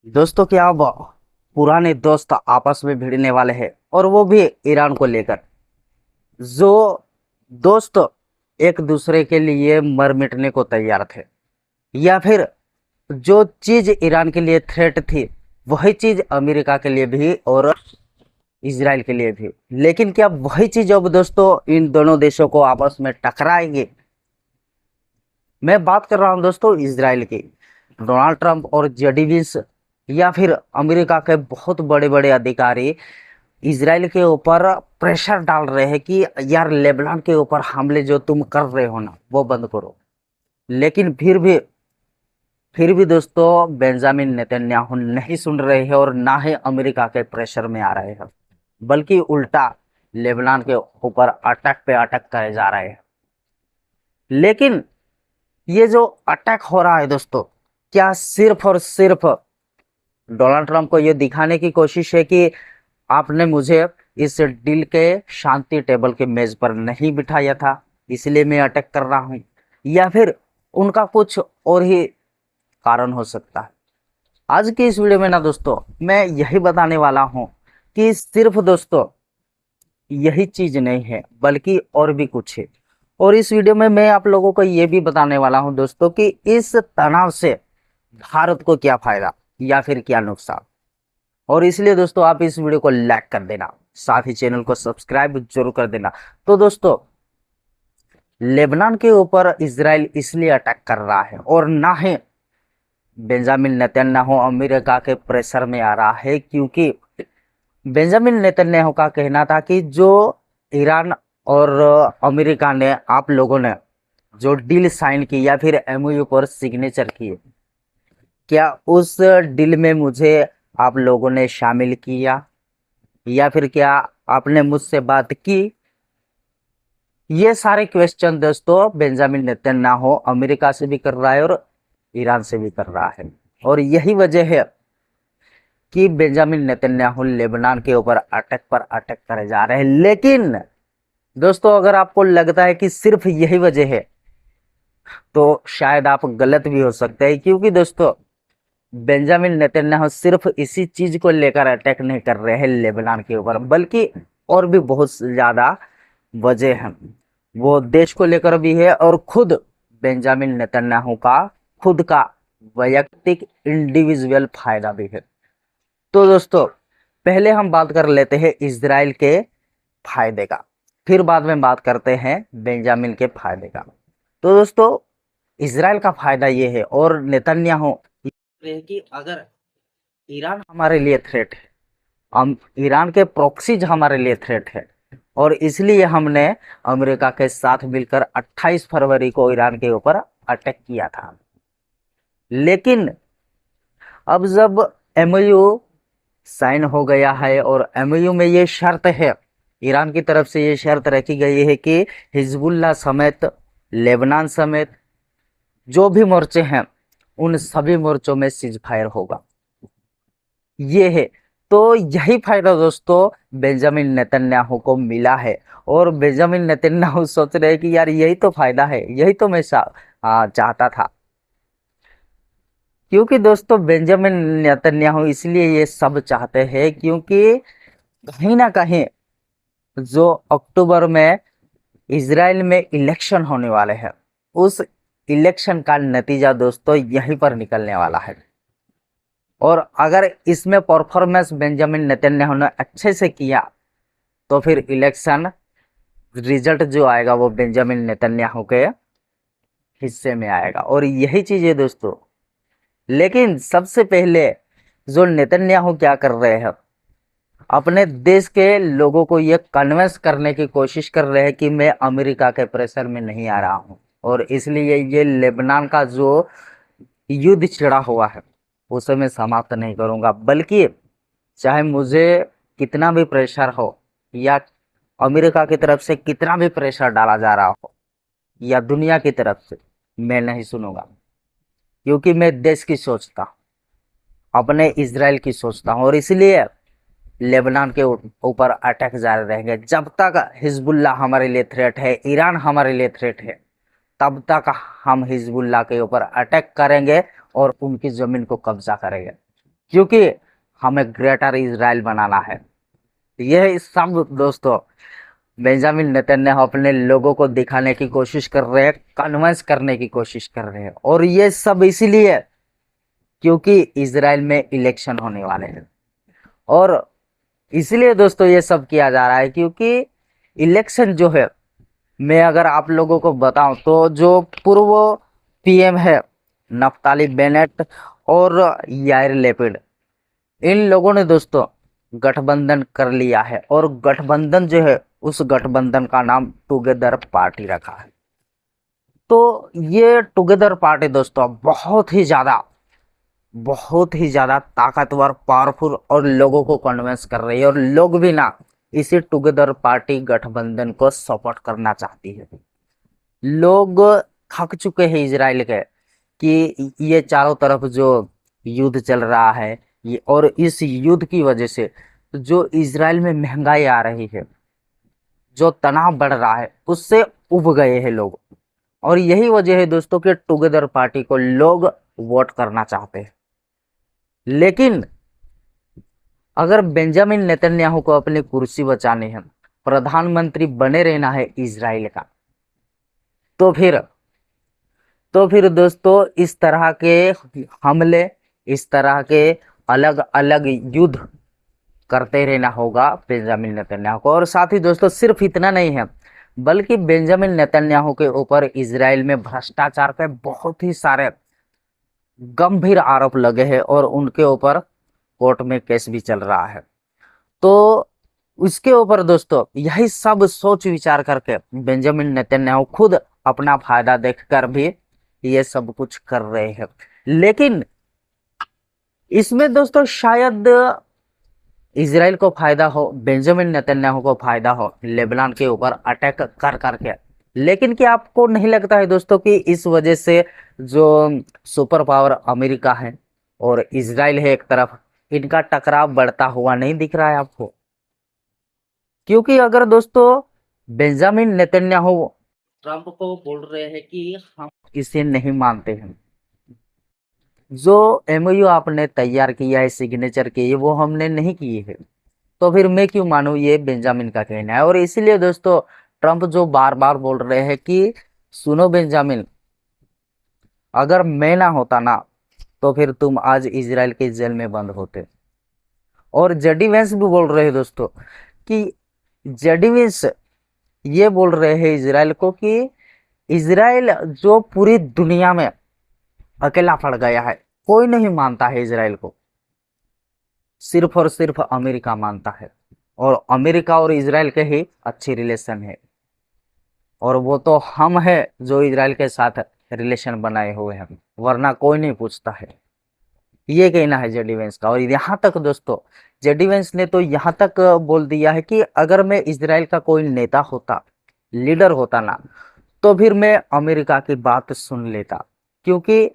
दोस्तों क्या अब पुराने दोस्त आपस में भिड़ने वाले हैं और वो भी ईरान को लेकर। जो दोस्त एक दूसरे के लिए मर मिटने को तैयार थे, या फिर जो चीज ईरान के लिए थ्रेट थी वही चीज अमेरिका के लिए भी और इसराइल के लिए भी। लेकिन क्या वही चीज अब दोस्तों इन दोनों देशों को आपस में टकराएंगे? मैं बात कर रहा हूं दोस्तों इसराइल की। डोनाल्ड ट्रंप और जेडी विंस या फिर अमेरिका के बहुत बड़े बड़े अधिकारी इसराइल के ऊपर प्रेशर डाल रहे हैं कि यार लेबनान के ऊपर हमले जो तुम कर रहे हो ना वो बंद करो। लेकिन फिर भी दोस्तों बेंजामिन नेतन्याहू नहीं सुन रहे हैं और ना ही अमेरिका के प्रेशर में आ रहे हैं, बल्कि उल्टा लेबनान के ऊपर अटैक पे अटैक करे जा रहे हैं। लेकिन ये जो अटैक हो रहा है दोस्तों, क्या सिर्फ और सिर्फ डोनाल्ड ट्रंप को ये दिखाने की कोशिश है कि आपने मुझे इस डील के शांति टेबल के मेज पर नहीं बिठाया था इसलिए मैं अटैक कर रहा हूं, या फिर उनका कुछ और ही कारण हो सकता है? आज की इस वीडियो में ना दोस्तों मैं यही बताने वाला हूं कि सिर्फ दोस्तों यही चीज नहीं है बल्कि और भी कुछ है। और इस वीडियो में मैं आप लोगों को ये भी बताने वाला हूं दोस्तों कि इस तनाव से भारत को क्या फायदा या फिर क्या नुकसान। और इसलिए दोस्तों आप इस वीडियो को लाइक कर देना, साथ ही चैनल को सब्सक्राइब जरूर कर देना। तो दोस्तों लेबनान के ऊपर इसराइल इसलिए अटैक कर रहा है और ना ही बेंजामिन नेतन्याहू अमेरिका के प्रेशर में आ रहा है, क्योंकि बेंजामिन नेतन्याहू का कहना था कि जो ईरान और अमेरिका ने आप लोगों ने जो डील साइन की या फिर एमओयू पर सिग्नेचर किए, क्या उस डील में मुझे आप लोगों ने शामिल किया या फिर क्या आपने मुझसे बात की? ये सारे क्वेश्चन दोस्तों बेंजामिन नेतन्याहू अमेरिका से भी कर रहा है और ईरान से भी कर रहा है। और यही वजह है कि बेंजामिन नेतन्याहू लेबनान के ऊपर अटैक पर अटैक करे जा रहे हैं। लेकिन दोस्तों अगर आपको लगता है कि सिर्फ यही वजह है तो शायद आप गलत भी हो सकते हैं, क्योंकि दोस्तों बेंजामिन नेतन्याहू सिर्फ इसी चीज को लेकर अटैक नहीं कर रहे हैं लेबनान के ऊपर, बल्कि और भी बहुत ज्यादा वजह है। वो देश को लेकर भी है और खुद बेंजामिन नेतन्याहू का खुद का वैयक्तिक इंडिविजुअल फायदा भी है। तो दोस्तों पहले हम बात कर लेते हैं इजराइल के फायदे का, फिर बाद में बात करते हैं बेंजामिन के फायदे का। तो दोस्तों इजराइल का फायदा ये है और नेतन्याहू कि अगर ईरान हमारे लिए थ्रेट है, हम ईरान के प्रॉक्सीज हमारे लिए थ्रेट है, और इसलिए हमने अमेरिका के साथ मिलकर 28 फरवरी को ईरान के ऊपर अटैक किया था। लेकिन अब जब एमओयू साइन हो गया है और एमओयू में ये शर्त है, ईरान की तरफ से ये शर्त रखी गई है कि हिजबुल्लाह समेत लेबनान समेत जो भी मोर्चे हैं उन सभी मोर्चों में सीज फायर होगा। ये है, तो यही फायदा दोस्तों बेंजामिन नेतन्याहू को मिला है। और बेंजामिन नेतन्याहू सोच रहे हैं कि यार यही तो फायदा है, यही तो मैं चाहता था। क्योंकि दोस्तों बेंजामिन नेतन्याहू इसलिए ये सब चाहते हैं क्योंकि कहीं ना कहीं जो अक्टूबर में इजराइल में इलेक्शन होने वाले हैं, उस इलेक्शन का नतीजा दोस्तों यहीं पर निकलने वाला है। और अगर इसमें परफॉर्मेंस बेंजामिन नेतन्याहू ने अच्छे से किया तो फिर इलेक्शन रिजल्ट जो आएगा वो बेंजामिन नेतन्याहू के हिस्से में आएगा, और यही चीज है दोस्तों। लेकिन सबसे पहले जो नेतन्याहू क्या कर रहे हैं, अपने देश के लोगों को ये कन्विंस करने की कोशिश कर रहे हैं कि मैं अमेरिका के प्रेशर में नहीं आ रहा हूं, और इसलिए ये लेबनान का जो युद्ध छिड़ा हुआ है उसे मैं समाप्त नहीं करूंगा, बल्कि चाहे मुझे कितना भी प्रेशर हो या अमेरिका की तरफ से कितना भी प्रेशर डाला जा रहा हो या दुनिया की तरफ से, मैं नहीं सुनूंगा। क्योंकि मैं देश की सोचता हूँ, अपने इसराइल की सोचता हूँ, और इसलिए लेबनान के ऊपर अटैक जारी रहेंगे। जब तक हिजबुल्लाह हमारे लिए थ्रेट है, ईरान हमारे लिए थ्रेट है, तब तक हम हिजबुल्लाह के ऊपर अटैक करेंगे और उनकी जमीन को कब्जा करेंगे। क्योंकि हमें ग्रेटर इजराइल बनाना है। यह सब दोस्तों बेंजामिन नेतन्याहू अपने लोगों को दिखाने की कोशिश कर रहे हैं, कन्विंस करने की कोशिश कर रहे हैं। और ये सब इसीलिए क्योंकि इजराइल में इलेक्शन होने वाले हैं। और इसलिए दोस्तों ये सब किया जा रहा है क्योंकि इलेक्शन जो है, मैं अगर आप लोगों को बताऊं तो जो पूर्व पीएम है नफ्ताली बेनेट और याइर लेपिड, इन लोगों ने दोस्तों गठबंधन कर लिया है। और गठबंधन जो है, उस गठबंधन का नाम टुगेदर पार्टी रखा है। तो ये टुगेदर पार्टी दोस्तों बहुत ही ज्यादा ताकतवर, पावरफुल और लोगों को कन्विंस कर रही है। और लोग भी ना इसी टुगेदर पार्टी गठबंधन को सपोर्ट करना चाहती है। लोग थक चुके हैं इजराइल के कि ये चारों तरफ जो युद्ध चल रहा है, ये और इस युद्ध की वजह से जो इजराइल में महंगाई आ रही है, जो तनाव बढ़ रहा है, उससे उब गए हैं लोग। और यही वजह है दोस्तों कि टुगेदर पार्टी को लोग वोट करना चाहते हैं। लेकिन अगर बेंजामिन नेतन्याहू को अपनी कुर्सी बचानी है, प्रधानमंत्री बने रहना है इजराइल का, तो फिर दोस्तों इस तरह के हमले, इस तरह के अलग अलग युद्ध करते रहना होगा बेंजामिन नेतन्याहू को। और साथ ही दोस्तों सिर्फ इतना नहीं है, बल्कि बेंजामिन नेतन्याहू के ऊपर इजराइल में भ्रष्टाचार के बहुत ही सारे गंभीर आरोप लगे हैं और उनके ऊपर कोर्ट में केस भी चल रहा है। तो उसके ऊपर दोस्तों यही सब सोच विचार करके बेंजामिन नेतन्याहू खुद अपना फायदा देखकर भी ये सब कुछ कर रहे हैं। लेकिन इसमें दोस्तों शायद इजराइल को फायदा हो, बेंजामिन नेतन्याहू को फायदा हो लेबनान के ऊपर अटैक कर करके। लेकिन क्या आपको नहीं लगता है दोस्तों कि इस वजह से जो सुपर पावर अमेरिका है और इजराइल है एक तरफ, इनका टकराव बढ़ता हुआ नहीं दिख रहा है आपको? क्योंकि अगर दोस्तों बेंजामिन नेतन्याहू ट्रंप को बोल रहे हैं कि हम इसे नहीं मानते हैं, जो एमओयू आपने तैयार किया है, सिग्नेचर किए, वो हमने नहीं किए है, तो फिर मैं क्यों मानूं? ये बेंजामिन का कहना है। और इसीलिए दोस्तों ट्रंप जो बार बार बोल रहे हैं कि सुनो बेंजामिन, अगर मैं ना होता ना तो फिर तुम आज इजराइल के जेल में बंद होते। और जेडी वेंस भी बोल रहे हैं दोस्तों कि जेडी वेंस ये बोल रहे हैं इजराइल को कि इजराइल जो पूरी दुनिया में अकेला पड़ गया है, कोई नहीं मानता है इजराइल को, सिर्फ और सिर्फ अमेरिका मानता है। और अमेरिका और इजराइल के ही अच्छी रिलेशन है, और वो तो हम है जो इजराइल के साथ रिलेशन बनाए हुए हैं, वरना कोई नहीं पूछता है। ये कहना है जेडी वेंस का। और यहाँ तक दोस्तों जेडी वेंस ने तो यहाँ तक बोल दिया है कि अगर मैं इजराइल का कोई नेता होता, लीडर होता ना, तो फिर मैं अमेरिका की बात सुन लेता, क्योंकि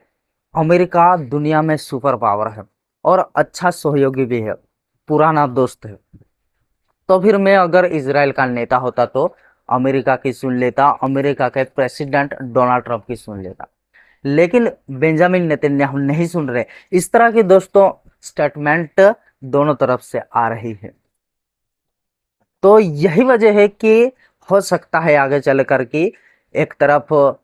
अमेरिका दुनिया में सुपर पावर है और अच्छा सहयोगी भी है, पुराना दोस्त है। तो फिर मैं अगर इजराइल का नेता होता तो अमेरिका की सुन लेता, अमेरिका के प्रेसिडेंट डोनाल्ड ट्रंप की सुन लेता। लेकिन बेंजामिन नेतन्याहू नहीं सुन रहे। इस तरह की दोस्तों स्टेटमेंट दोनों तरफ से आ रही है। तो यही वजह है कि हो सकता है आगे चल कर कि एक तरफ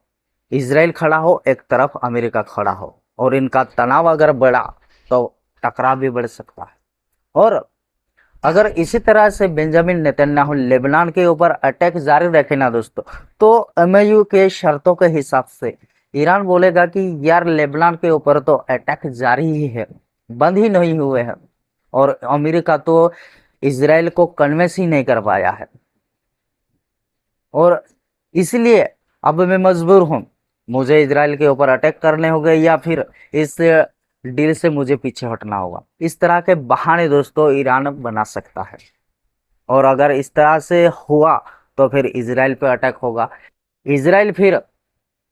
इजराइल खड़ा हो, एक तरफ अमेरिका खड़ा हो, और इनका तनाव अगर बढ़ा तो टकराव भी बढ़ सकता है। और अगर इसी तरह से बेंजामिन नेतन्याहू लेबनान के ऊपर अटैक जारी रखे ना दोस्तों, तो एमओयू के शर्तों के हिसाब से ईरान बोलेगा कि यार लेबनान के ऊपर तो अटैक जारी ही है, बंद ही नहीं हुए हैं, और अमेरिका तो इजराइल को कन्विंस ही नहीं कर पाया है। और इसलिए अब मैं मजबूर हूं, मुझे इजराइल के ऊपर अटैक करने होंगे या फिर इस डील से मुझे पीछे हटना होगा। इस तरह के बहाने दोस्तों ईरान बना सकता है। और अगर इस तरह से हुआ तो फिर इजराइल पे अटैक होगा, इजराइल फिर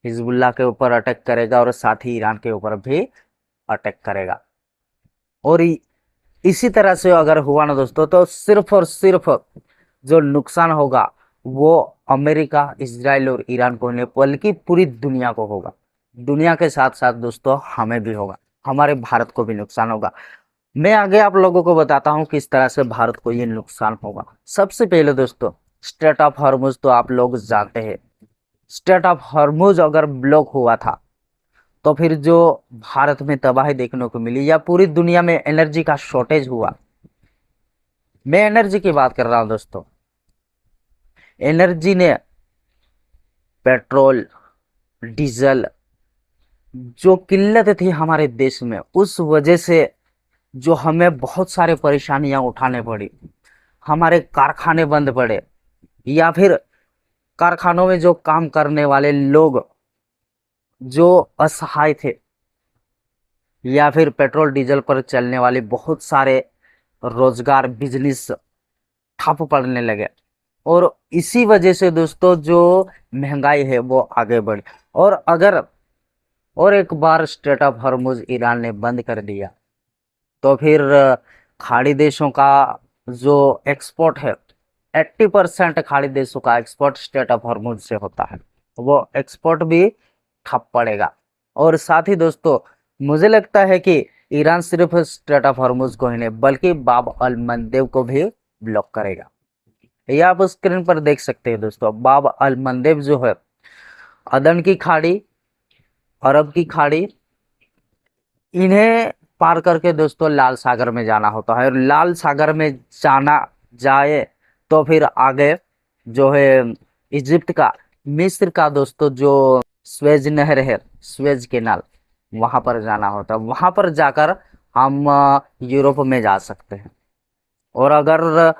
हिजबुल्लाह के ऊपर अटैक करेगा और साथ ही ईरान के ऊपर भी अटैक करेगा। और इसी तरह से अगर हुआ ना दोस्तों, तो सिर्फ और सिर्फ जो नुकसान होगा वो अमेरिका, इजराइल और ईरान को नहीं, बल्कि पूरी दुनिया को होगा। दुनिया के साथ साथ दोस्तों हमें भी होगा, हमारे भारत को भी नुकसान होगा। मैं आगे आप लोगों को बताता हूँ किस तरह से भारत को ये नुकसान होगा। सबसे पहले दोस्तों, स्ट्रेट ऑफ हॉर्मुज तो आप लोग जानते हैं। स्ट्रेट ऑफ हॉर्मुज अगर ब्लॉक हुआ था तो फिर जो भारत में तबाही देखने को मिली या पूरी दुनिया में एनर्जी का शॉर्टेज हुआ। मैं एनर्जी की बात कर रहा हूं दोस्तों। एनर्जी ने पेट्रोल, डीजल, जो किल्लत थी हमारे देश में, उस वजह से जो हमें बहुत सारे परेशानियां उठाने पड़ी। हमारे कारखाने बंद पड़े, या फिर कारखानों में जो काम करने वाले लोग जो असहाय थे, या फिर पेट्रोल डीजल पर चलने वाले बहुत सारे रोजगार, बिजनेस ठप पड़ने लगे। और इसी वजह से दोस्तों जो महंगाई है वो आगे बढ़ी। और अगर और एक बार स्ट्रेट ऑफ हॉर्मुज ईरान ने बंद कर दिया तो फिर खाड़ी देशों का जो एक्सपोर्ट है, 80% खाड़ी देशों का एक्सपोर्ट स्ट्रेट ऑफ हॉर्मुज से होता है, वो एक्सपोर्ट भी ठप पड़ेगा। और साथ ही दोस्तों मुझे लगता है कि ईरान सिर्फ स्ट्रेट ऑफ हॉर्मुज को ही नहीं बल्कि बाब अल मंदेब को भी ब्लॉक करेगा। ये आप स्क्रीन पर देख सकते हैं दोस्तों। बाब अल मंदेब जो है, अदन की खाड़ी, अरब की खाड़ी, इन्हें पार करके दोस्तों लाल सागर में जाना होता है। और लाल सागर में जाना जाए तो फिर आगे जो है इजिप्ट का, मिस्र का दोस्तों जो स्वेज नहर है, स्वेज कैनाल, वहां पर जाना होता है। वहां पर जाकर हम यूरोप में जा सकते हैं। और अगर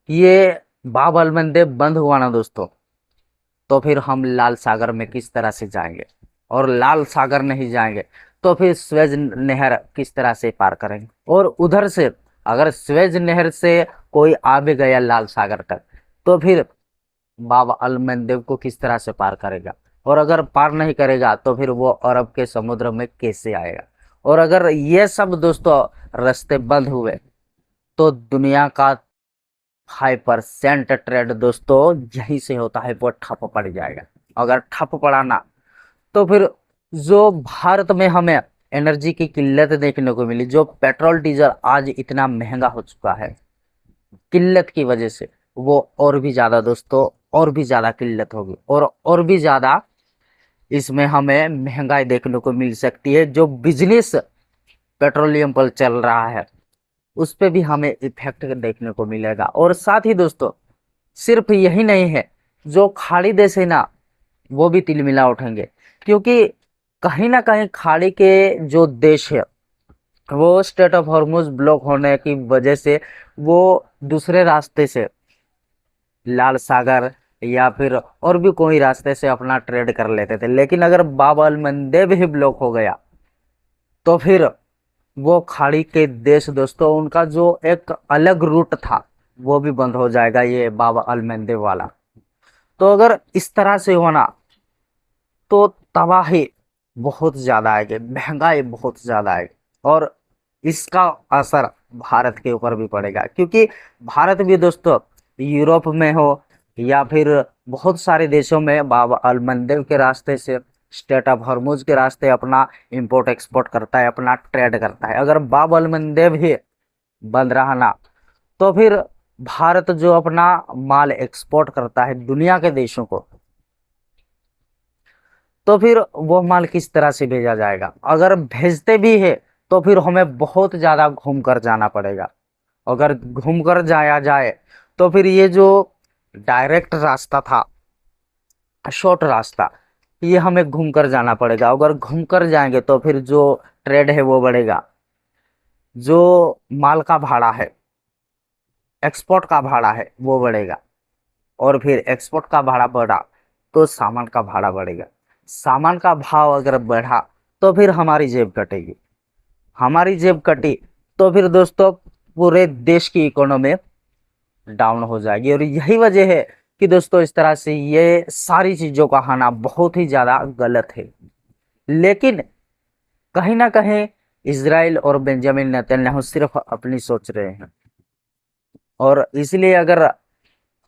ये बाब अल मंदेब बंद हुआ ना दोस्तों, तो फिर हम लाल सागर में किस तरह से जाएंगे। और लाल सागर नहीं जाएंगे तो फिर स्वेज नहर किस तरह से पार करेंगे। और उधर से अगर स्वेज नहर से कोई आ भी गया लाल सागर तक तो फिर बाबा अल मंदेब को किस तरह से पार करेगा। और अगर पार नहीं करेगा तो फिर वो अरब के समुद्र में कैसे आएगा। और अगर ये सब दोस्तों रास्ते बंद हुए तो दुनिया का 5% ट्रेड दोस्तों यहीं से होता है, वो ठप पड़ जाएगा। अगर ठप पड़ा ना तो फिर जो भारत में हमें एनर्जी की किल्लत देखने को मिली, जो पेट्रोल डीजल आज इतना महंगा हो चुका है किल्लत की वजह से, वो और भी ज्यादा दोस्तों और भी ज्यादा किल्लत होगी। और भी ज्यादा इसमें हमें महंगाई देखने को मिल सकती है। जो बिजनेस पेट्रोलियम पर चल रहा है उस पे भी हमें इफेक्ट देखने को मिलेगा। और साथ ही दोस्तों सिर्फ यही नहीं है, जो खाड़ी देश है ना वो भी तिलमिला उठेंगे। क्योंकि कहीं ना कहीं खाड़ी के जो देश है वो स्ट्रेट ऑफ हॉर्मुज ब्लॉक होने की वजह से वो दूसरे रास्ते से लाल सागर या फिर और भी कोई रास्ते से अपना ट्रेड कर लेते थे। लेकिन अगर बाब अल मंदेब ही ब्लॉक हो गया तो फिर वो खाड़ी के देश दोस्तों, उनका जो एक अलग रूट था वो भी बंद हो जाएगा, ये बाब अल मंदेब वाला। तो अगर इस तरह से होना तो तबाही बहुत ज्यादा आएगी, महंगाई बहुत ज्यादा आएगी। और इसका असर भारत के ऊपर भी पड़ेगा। क्योंकि भारत भी दोस्तों यूरोप में हो या फिर बहुत सारे देशों में बाब अल मंदेब के रास्ते से, स्ट्रेट ऑफ हॉर्मुज के रास्ते अपना इंपोर्ट एक्सपोर्ट करता है, अपना ट्रेड करता है। अगर बाब अल मंदेब ही बंद रहा ना तो फिर भारत जो अपना माल एक्सपोर्ट करता है दुनिया के देशों को, तो फिर वो माल किस तरह से भेजा जाएगा। अगर भेजते भी है तो फिर हमें बहुत ज्यादा घूम कर जाना पड़ेगा। अगर घूम कर जाया जाए तो फिर ये जो डायरेक्ट रास्ता था, शॉर्ट रास्ता, ये हमें घूम कर जाना पड़ेगा। अगर घूम कर जाएंगे तो फिर जो ट्रेड है वो बढ़ेगा, जो माल का भाड़ा है, एक्सपोर्ट का भाड़ा है वो बढ़ेगा। और फिर एक्सपोर्ट का भाड़ा बढ़ा तो सामान का भाड़ा बढ़ेगा। सामान का भाव अगर बढ़ा तो फिर हमारी जेब कटेगी। हमारी जेब कटी तो फिर दोस्तों पूरे देश की इकोनॉमी डाउन हो जाएगी। और यही वजह है कि दोस्तों इस तरह से ये सारी चीजों का आना बहुत ही ज्यादा गलत है। लेकिन कहीं ना कहीं इजराइल और बेंजामिन नेतन्याहू सिर्फ अपनी सोच रहे हैं। और इसलिए अगर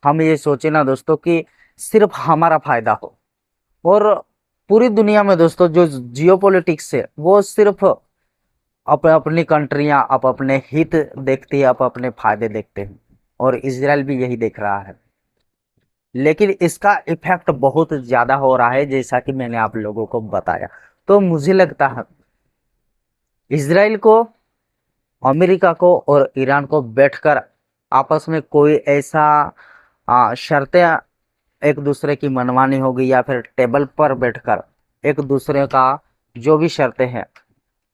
हम ये सोचे ना दोस्तों कि सिर्फ हमारा फायदा हो, और पूरी दुनिया में दोस्तों जो जियोपॉलिटिक्स है वो सिर्फ अब अपनी कंट्रियां अब अपने हित देखती है, अब अपने फायदे देखते हैं, और इसराइल भी यही देख रहा है। लेकिन इसका इफेक्ट बहुत ज्यादा हो रहा है, जैसा कि मैंने आप लोगों को बताया। तो मुझे लगता है इसराइल को, अमेरिका को और ईरान को बैठकर आपस में कोई ऐसा शर्तें एक दूसरे की मनवानी होगी, या फिर टेबल पर बैठकर एक दूसरे का जो भी शर्तें हैं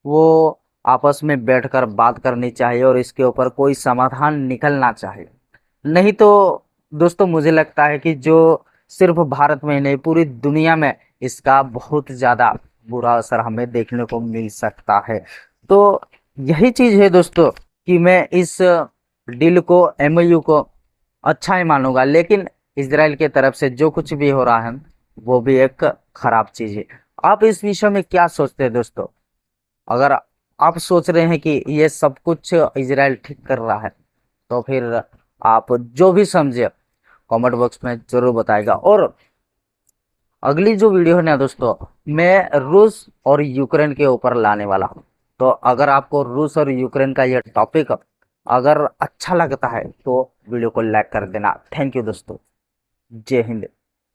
वो आपस में बैठकर बात करनी चाहिए, और इसके ऊपर कोई समाधान निकलना चाहिए। नहीं तो दोस्तों मुझे लगता है कि जो सिर्फ भारत में ही नहीं, पूरी दुनिया में इसका बहुत ज़्यादा बुरा असर हमें देखने को मिल सकता है। तो यही चीज़ है दोस्तों कि मैं इस डील को, एमओयू को अच्छा ही मानूंगा, लेकिन इसराइल के तरफ से जो कुछ भी हो रहा है वो भी एक खराब चीज़ है। आप इस विषय में क्या सोचते हैं दोस्तों? अगर आप सोच रहे हैं कि ये सब कुछ इसराइल ठीक कर रहा है, तो फिर आप जो भी समझे कमेंट बॉक्स में जरूर बताएगा। और अगली जो वीडियो है ना दोस्तों, मैं रूस और यूक्रेन के ऊपर लाने वाला हूँ। तो अगर आपको रूस और यूक्रेन का ये टॉपिक अगर अच्छा लगता है तो वीडियो को लाइक कर देना। थैंक यू दोस्तों। जय हिंद।